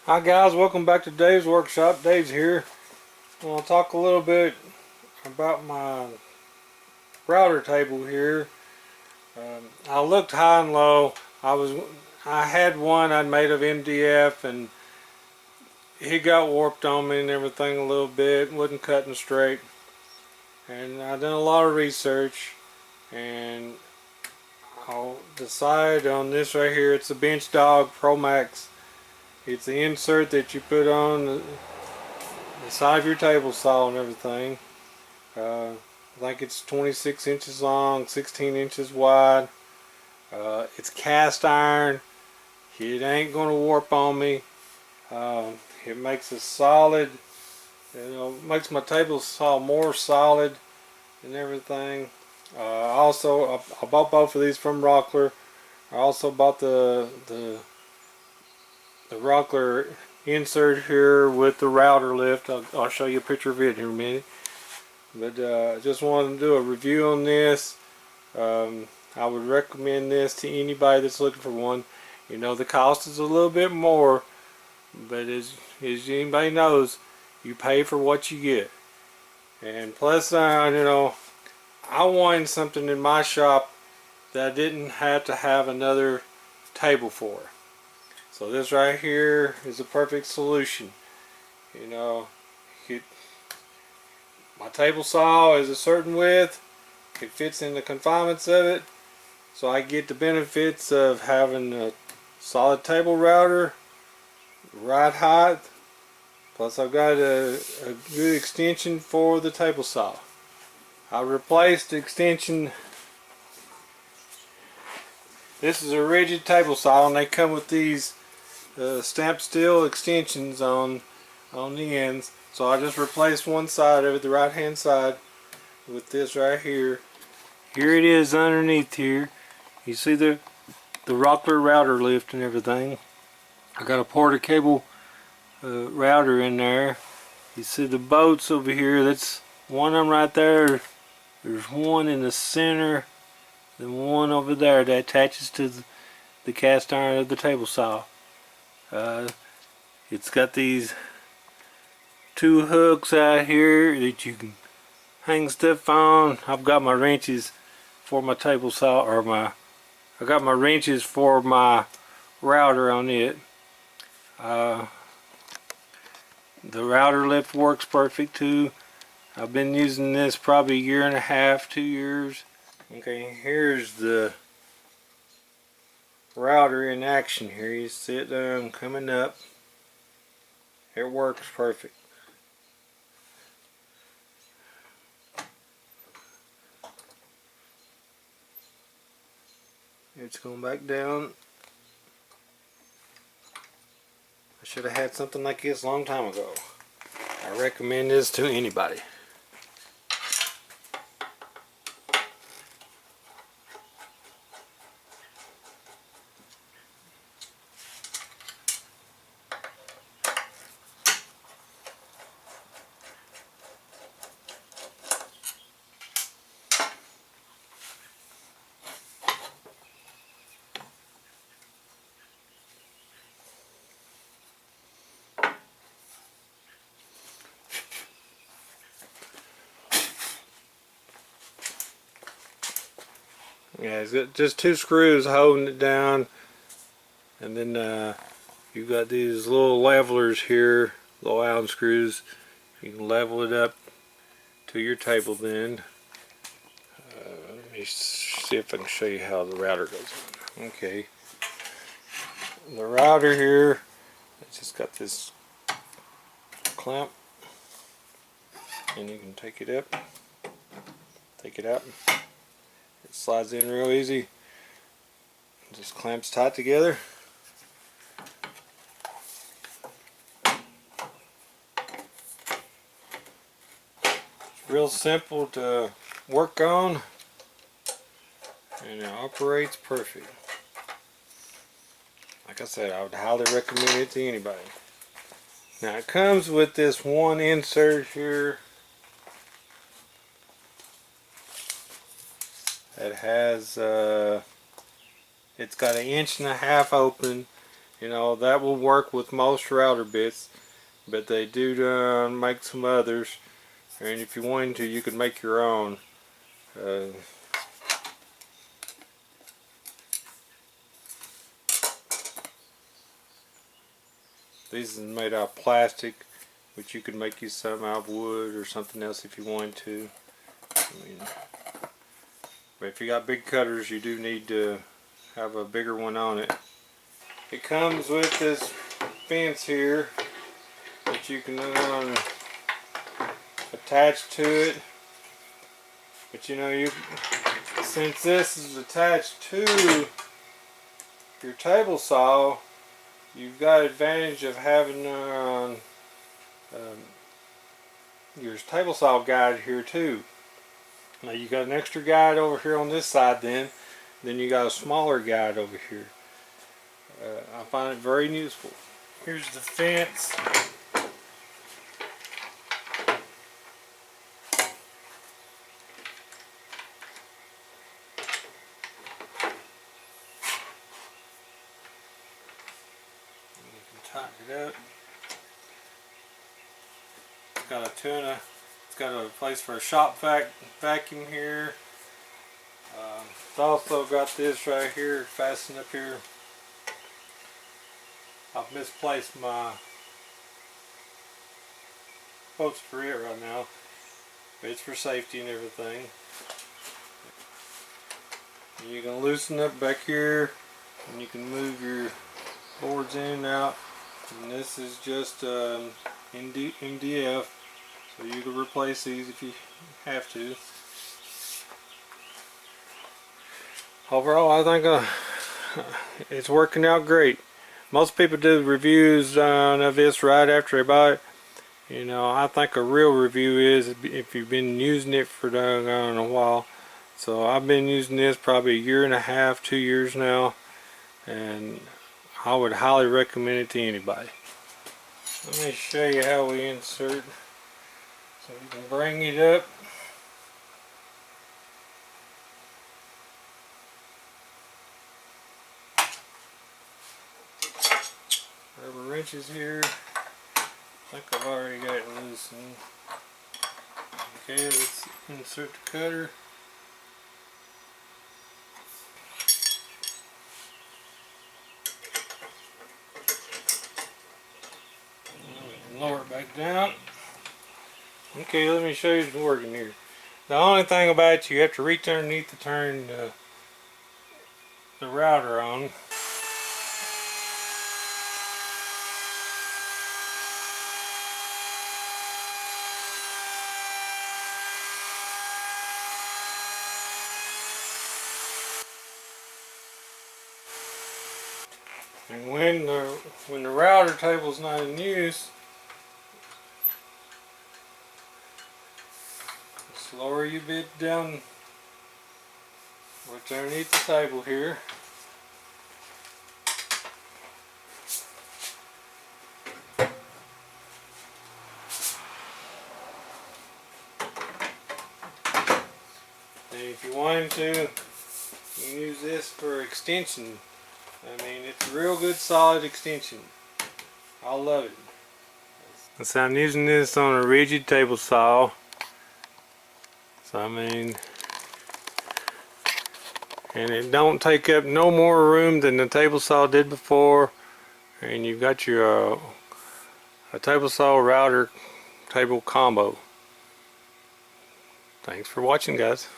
Hi guys, welcome back to Dave's Workshop. Dave's here. I want to talk a little bit about my router table here. I looked high and low. I had one I'd made of MDF and he got warped on me and everything a little bit. Wasn't cutting straight. And I done a lot of research and I'll decide on this right here. It's a Bench Dog ProMax. It's the insert that you put on the side of your table saw and everything. I think it's 26 inches long, 16 inches wide. It's cast iron. It ain't going to warp on me. It makes a solid, makes my table saw more solid and everything. I bought both of these from Rockler. I also bought the Rockler insert here with the router lift. I'll show you a picture of it in a minute. But I just wanted to do a review on this. I would recommend this to anybody that's looking for one. You know, the cost is a little bit more, but as anybody knows, you pay for what you get. And plus, I wanted something in my shop that I didn't have to have another table for. So this right here is a perfect solution. You know, my table saw is a certain width. It fits in the confinements of it. So I get the benefits of having a solid table router, right height, plus I've got a good extension for the table saw. I replaced the extension. This is a rigid table saw and they come with these stamped steel extensions on the ends. So I just replaced one side of it, the right hand side, with this right here. Here it is underneath here. You see the Rockler router lift and everything. I got a porta cable router in there. You see the bolts over here. That's one of them right there. There's one in the center, then one over there that attaches to the cast iron of the table saw. It's got these two hooks out here that you can hang stuff on. I've got my wrenches for my table saw, I got my wrenches for my router on it. The router lift works perfect too. I've been using this probably a year and a half, 2 years. Okay, here's the router in action here. You see it down coming up. It works perfect. It's going back down. I should have had something like this a long time ago. I recommend this to anybody. Yeah, it's got just two screws holding it down, and then you've got these little levelers here, little Allen screws. You can level it up to your table then. Let me see if I can show you how the router goes on. Okay, the router here, it's just got this clamp, and you can take it up, take it out. It slides in real easy. Just clamps tight together. It's real simple to work on, and it operates perfect. Like I said, I would highly recommend it to anybody. Now it comes with this one insert here that has it's got 1.5 inches open, You know, that will work with most router bits, but they do make some others, and if you wanted to, you could make your own. Uh, these are made out of plastic, but you could make you some out of wood or something else if you wanted to. I mean, but if you got big cutters, you do need to have a bigger one on it. It comes with this fence here that you can attach to it. But you know, since this is attached to your table saw, you've got advantage of having your table saw guide here too. Now you got an extra guide over here on this side, then you got a smaller guide over here. I find it very useful. Here's the fence. You can tighten it up. It's got a tuna. It's got a place for a shop vacuum here. It's also got this right here fastened up here. I've misplaced my post for it right now, but it's for safety and everything. You can loosen up back here, and you can move your boards in and out. And this is just MDF, so you can replace these if you have to. Overall, I think it's working out great. Most people do reviews of this right after they buy it. You know, I think a real review is if you've been using it for a while. So I've been using this probably a year and a half, 2 years now, and I would highly recommend it to anybody. Let me show you how we insert. So you can bring it up. Rubber wrenches here. I think I've already got it loosened. Okay, let's insert the cutter. Lower it back down. Okay, let me show you it's working here. The only thing about it, you have to reach underneath to turn the router on. And when the router table's not in use, just lower your bit down what's underneath the table here. And if you wanted to, you can use this for extension. I mean, it's a real good solid extension. I love it. So I'm using this on a rigid table saw. So I mean, and it don't take up no more room than the table saw did before. And you've got your a table saw router table combo. Thanks for watching, guys.